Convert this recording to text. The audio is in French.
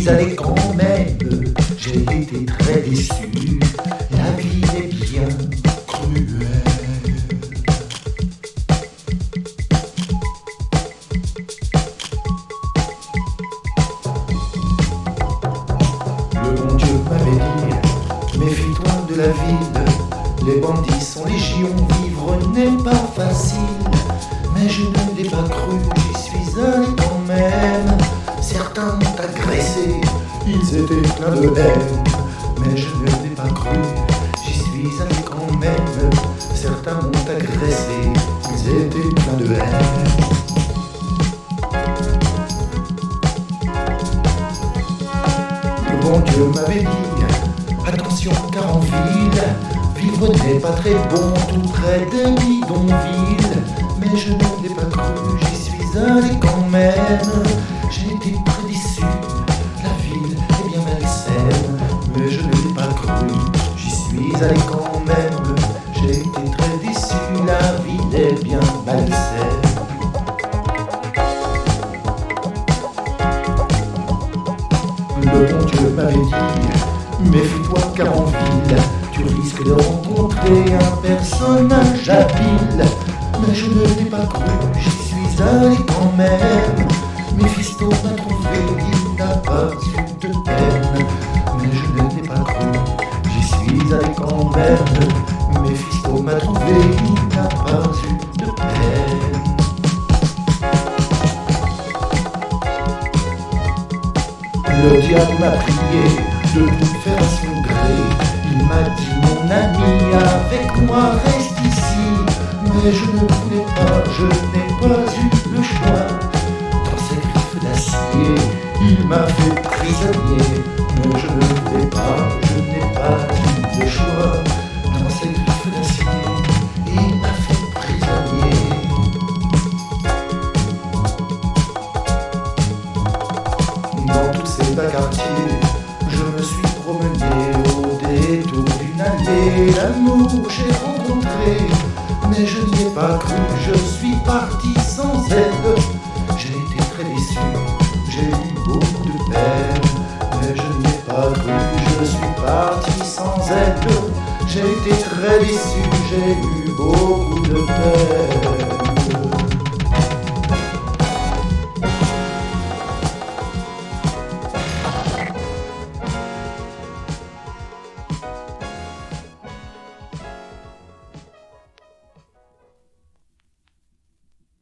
suis allé quand même, j'ai été très déçu. La vie est bien cruelle. Le bon Dieu m'avait dit, méfie-toi de la ville. Les bandits sont légion, vivre n'est pas facile. Mais je ne l'ai pas cru, j'y suis allé quand même. Certains m'ont agressé, ils étaient pleins de haine. Mais je ne l'ai pas cru, j'y suis allé quand même. Certains m'ont agressé, ils étaient pleins de haine. Le bon Dieu m'avait dit, attention car en ville, vivre n'est pas très bon tout près des bidonvilles. Mais je ne l'ai pas cru, j'y suis allé quand même. J'ai été très déçu, la ville est bien malsaine. Mais je ne l'ai pas cru, j'y suis allé quand même. J'ai été très déçu, la ville est bien malsaine. Le bon Dieu m'avait dit, méfie-toi car en ville, tu risques de rencontrer un personnage habile. Mais je ne l'ai pas cru, j'y suis allé quand même. Méphisto m'a trouvé, il n'a pas eu de peine. Mais je ne l'ai pas cru, j'y suis allé quand même. Méphisto m'a trouvé, il n'a pas eu de peine. Le diable m'a prié de tout faire à son gré. Il m'a dit, mon ami, avec moi reste ici. Mais je ne voulais pas, je n'ai pas eu le choix. Dans ses griffes d'acier, il m'a fait prisonnier. Mais je ne voulais pas, je n'ai pas eu le choix. Dans ses griffes d'acier, il m'a fait prisonnier. Dans tous ces bas quartiers, je me suis promené au détour d'une allée. L'amour j'ai rencontré, mais je n'y ai pas cru, je suis parti sans elle. J'ai été très déçu, j'ai eu beaucoup de peine. Mais je n'y ai pas cru, je suis parti sans elle. J'ai été très déçu, j'ai eu beaucoup de peine.